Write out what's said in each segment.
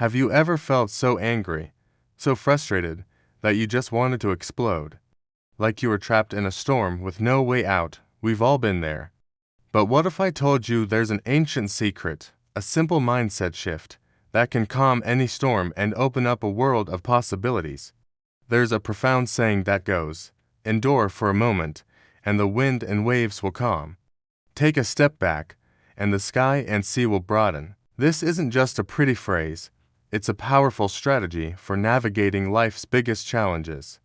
Have you ever felt so angry, so frustrated, that you just wanted to explode? Like you were trapped in a storm with no way out? We've all been there. But what if I told you there's an ancient secret, a simple mindset shift, that can calm any storm and open up a world of possibilities? There's a profound saying that goes, endure for a moment, and the wind and waves will calm. Take a step back, and the sky and sea will broaden. This isn't just a pretty phrase, it's a powerful strategy for navigating life's biggest challenges.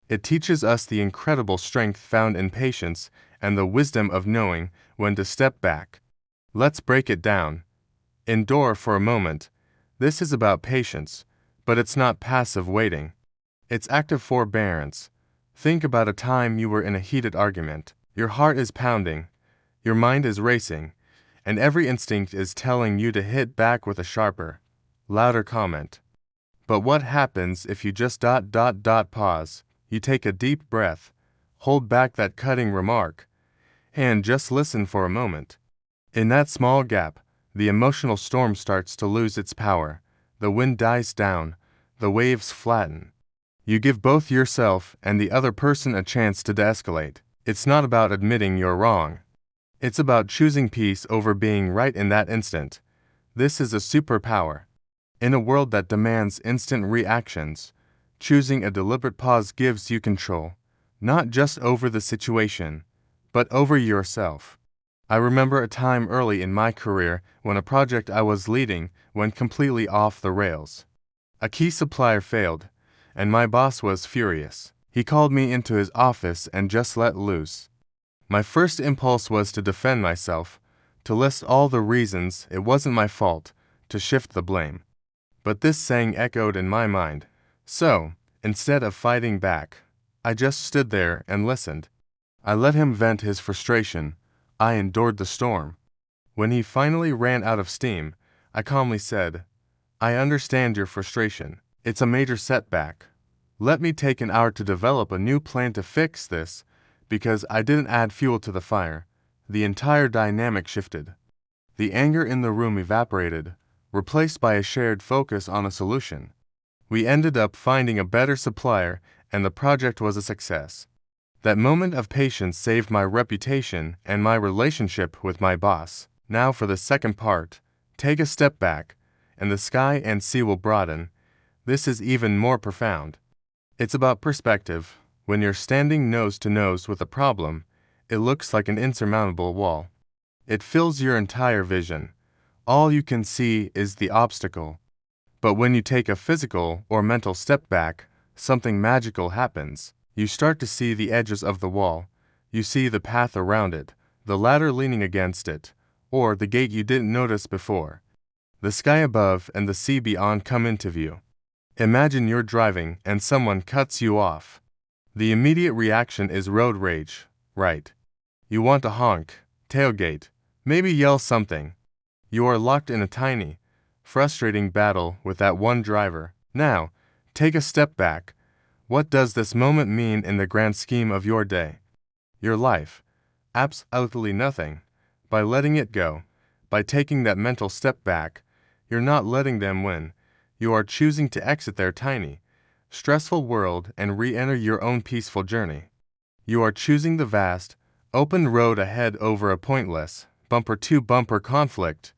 It teaches us the incredible strength found in patience and the wisdom of knowing when to step back. Let's break it down. Endure for a moment. This is about patience, but it's not passive waiting. It's active forbearance. Think about a time you were in a heated argument. Your heart is pounding, your mind is racing, and every instinct is telling you to hit back with a sharper, louder comment. But what happens if you just pause? You take a deep breath, hold back that cutting remark, and just listen for a moment. In that small gap, the emotional storm starts to lose its power. The wind dies down, the waves flatten. You give both yourself and the other person a chance to de-escalate. It's not about admitting you're wrong. It's about choosing peace over being right in that instant. This is a superpower. In a world that demands instant reactions, choosing a deliberate pause gives you control, not just over the situation, but over yourself. I remember a time early in my career when a project I was leading went completely off the rails. A key supplier failed, and my boss was furious. He called me into his office and just let loose. My first impulse was to defend myself, to list all the reasons it wasn't my fault, to shift the blame. But this saying echoed in my mind. So, instead of fighting back, I just stood there and listened. I let him vent his frustration. I endured the storm. When he finally ran out of steam, I calmly said, "I understand your frustration. It's a major setback. Let me take an hour to develop a new plan to fix this," because I didn't add fuel to the fire. The entire dynamic shifted. The anger in the room evaporated, replaced by a shared focus on a solution. We ended up finding a better supplier, and the project was a success. That moment of patience saved my reputation and my relationship with my boss. Now for the second part. Take a step back, and the sky and sea will broaden. This is even more profound. It's about perspective. When you're standing nose to nose with a problem, it looks like an insurmountable wall. It fills your entire vision. All you can see is the obstacle. But when you take a physical or mental step back, something magical happens. You start to see the edges of the wall. You see the path around it, the ladder leaning against it, or the gate you didn't notice before. The sky above and the sea beyond come into view. Imagine you're driving and someone cuts you off. The immediate reaction is road rage, right? You want to honk, tailgate, maybe yell something. You are locked in a tiny, frustrating battle with that one driver. Now, take a step back. What does this moment mean in the grand scheme of your day? Your life? Absolutely nothing. By letting it go, by taking that mental step back, you're not letting them win. You are choosing to exit their tiny, stressful world and re-enter your own peaceful journey. You are choosing the vast, open road ahead over a pointless, bumper-to-bumper conflict.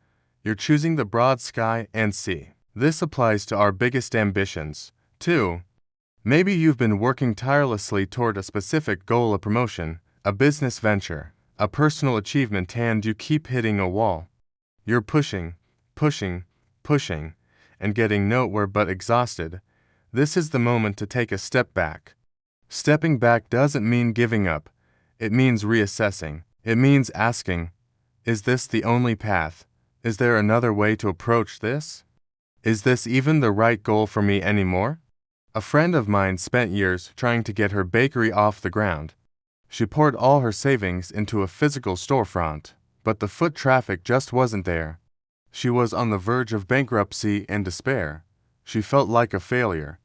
You're choosing the broad sky and sea. This applies to our biggest ambitions, too. Maybe you've been working tirelessly toward a specific goal, a promotion, a business venture, a personal achievement, and you keep hitting a wall. You're pushing, and getting nowhere but exhausted. This is the moment to take a step back. Stepping back doesn't mean giving up. It means reassessing. It means asking, is this the only path? Is there another way to approach this? Is this even the right goal for me anymore? A friend of mine spent years trying to get her bakery off the ground. She poured all her savings into a physical storefront, but the foot traffic just wasn't there. She was on the verge of bankruptcy and despair. She felt like a failure.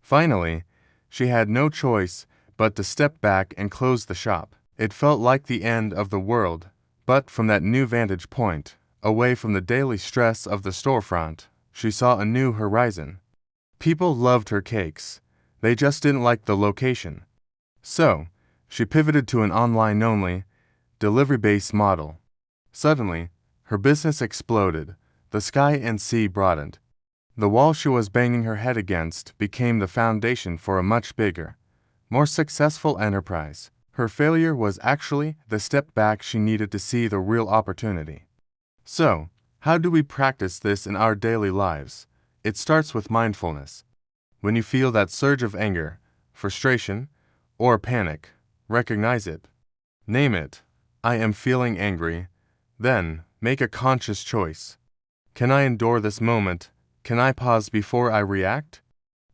Finally, she had no choice but to step back and close the shop. It felt like the end of the world, but from that new vantage point, away from the daily stress of the storefront, she saw a new horizon. People loved her cakes. They just didn't like the location. So, she pivoted to an online-only, delivery-based model. Suddenly, her business exploded. The sky and sea broadened. The wall she was banging her head against became the foundation for a much bigger, more successful enterprise. Her failure was actually the step back she needed to see the real opportunity. So, how do we practice this in our daily lives? It starts with mindfulness. When you feel that surge of anger, frustration, or panic, recognize it. Name it. I am feeling angry. Then, make a conscious choice. Can I endure this moment? Can I pause before I react?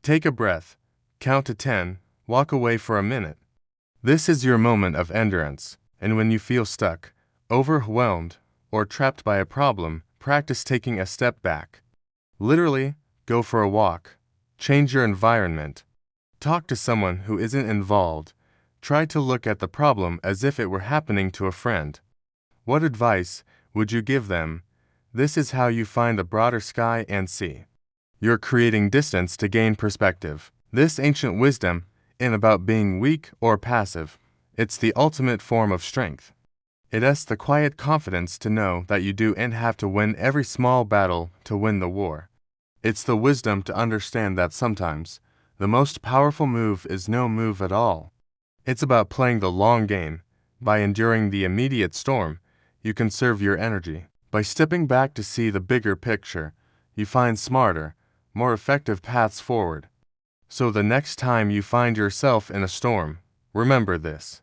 Take a breath, count to 10, walk away for a minute. This is your moment of endurance, and when you feel stuck, overwhelmed, or trapped by a problem, practice taking a step back. Literally, go for a walk. Change your environment. Talk to someone who isn't involved. Try to look at the problem as if it were happening to a friend. What advice would you give them? This is how you find a broader sky and sea. You're creating distance to gain perspective. This ancient wisdom isn't about being weak or passive. It's the ultimate form of strength. It has the quiet confidence to know that you don't have to win every small battle to win the war. It's the wisdom to understand that sometimes the most powerful move is no move at all. It's about playing the long game. By enduring the immediate storm, you conserve your energy. By stepping back to see the bigger picture, you find smarter, more effective paths forward. So the next time you find yourself in a storm, remember this.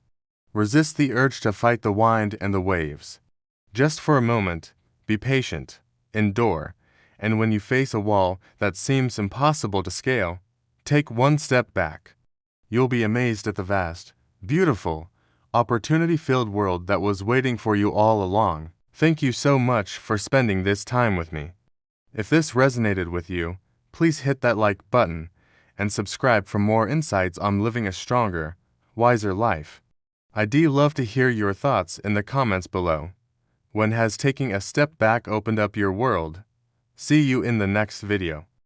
Resist the urge to fight the wind and the waves. Just for a moment, be patient, endure, and when you face a wall that seems impossible to scale, take one step back. You'll be amazed at the vast, beautiful, opportunity-filled world that was waiting for you all along. Thank you so much for spending this time with me. If this resonated with you, please hit that like button and subscribe for more insights on living a stronger, wiser life. I'd love to hear your thoughts in the comments below. When has taking a step back opened up your world? See you in the next video.